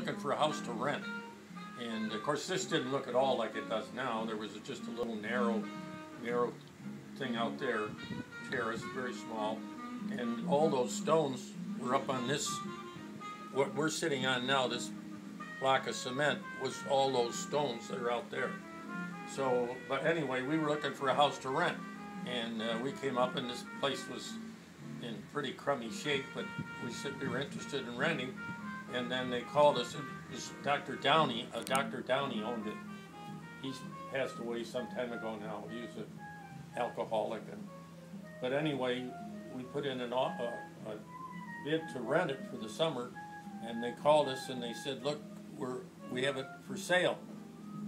looking for a house to rent. And of course this didn't look at all like it does now. There was just a little narrow thing out there, terrace, very small. And all those stones were up on this, what we're sitting on now, this block of cement, was all those stones that are out there. So, but anyway, we were looking for a house to rent. And we came up and this place was in pretty crummy shape, but we said we were interested in renting. And then they called us. It was Dr. Downey. Dr. Downey owned it. He's passed away some time ago now. He was an alcoholic. But anyway, we put in a bid to rent it for the summer, and they called us and they said, look, we have it for sale.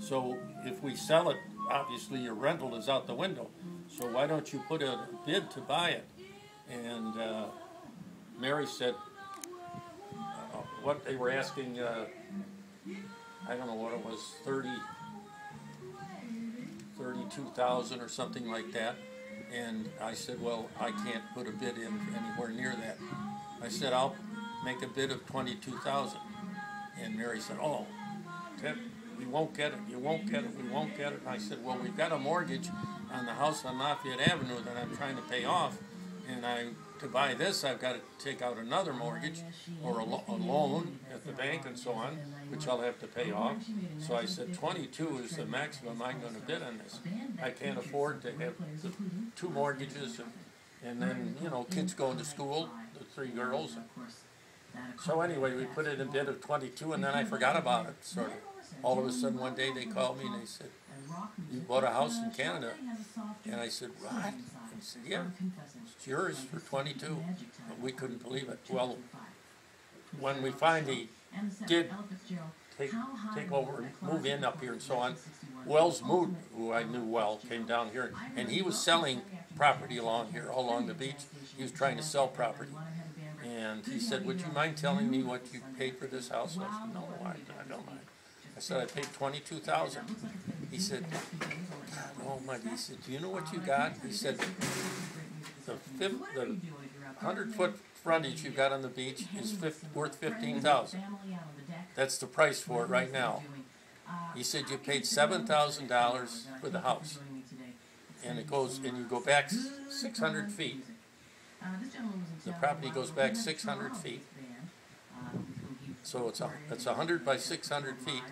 So if we sell it, obviously your rental is out the window. So why don't you put a bid to buy it? And Mary said, what they were asking, I don't know what it was, 32,000 or something like that. And I said, well, I can't put a bid in anywhere near that. I said, I'll make a bid of 22,000. And Mary said, oh, Ted, we won't get it, you won't get it, we won't get it. And I said, well, we've got a mortgage on the house on Lafayette Avenue that I'm trying to pay off. And to buy this, I've got to take out another mortgage or a loan at the bank and so on, which I'll have to pay off. So I said 22 is the maximum I'm going to bid on this. I can't afford to have the two mortgages and then, you know, kids going to school, the three girls. So anyway, we put it in bid of 22, and then I forgot about it, sort of. All of a sudden one day they called me and they said, you bought a house in Canada? And I said, what? He said, yeah, it's yours for 22. But we couldn't believe it. Well, when we finally did take over, move in up here and so on, Wells Mood, who I knew well, came down here, and he was selling property along here, all along the beach. He was trying to sell property. And he said, would you mind telling me what you paid for this house? I said, no, I don't mind. I said, I paid $22,000. He said, oh my, he said, do you know what you got? He said, the 100-foot frontage you got on the beach is worth $15,000. That's the price for it right now. He said, you paid $7,000 for the house. And it goes, and you go back 600 feet. The property goes back 600 feet. So it's 100 by 600 feet,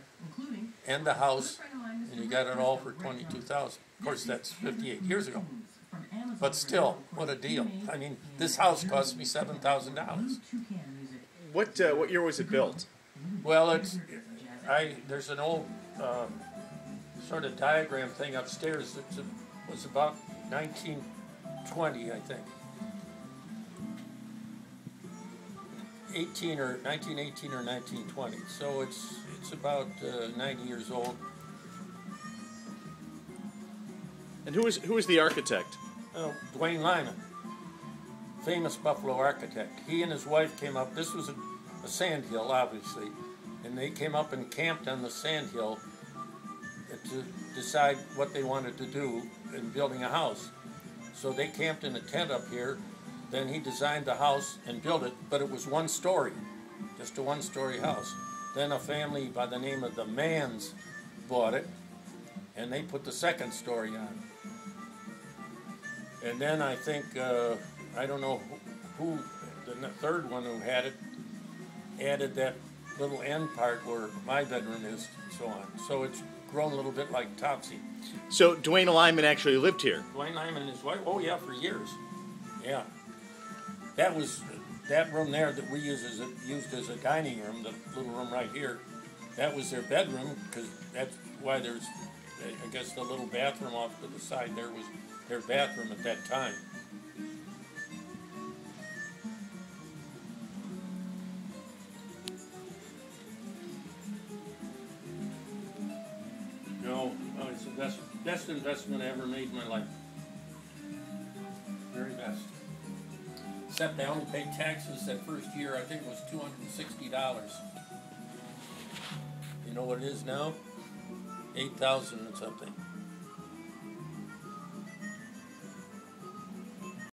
and the house, and you got it all for $22,000. Of course, that's 58 years ago. But still, what a deal! I mean, this house cost me $7,000. What year was it built? Well, there's an old sort of diagram thing upstairs that was about 1920, I think. 1918 or 1920, so it's about 90 years old. And who was the architect? Dwayne Lyman, famous Buffalo architect. He and his wife came up. This was a sand hill, obviously, and they came up and camped on the sand hill to decide what they wanted to do in building a house. So they camped in a tent up here. Then he designed the house and built it, but it was one story, just a one-story house. Then a family by the name of the Manns bought it, and they put the second story on. And then I think, I don't know who, the third one who had it, added that little end part where my bedroom is, and so on. So it's grown a little bit like Topsy. So Dwayne Lyman actually lived here? Dwayne Lyman and his wife, oh yeah, for years, yeah. That room there that we used as a dining room, the little room right here, that was their bedroom, because that's why there's, I guess, the little bathroom off to the side there was their bathroom at that time. No, it's the best investment I ever made in my life. Very best. Except I only paid taxes that first year, I think it was $260. You know what it is now? $8,000 and something.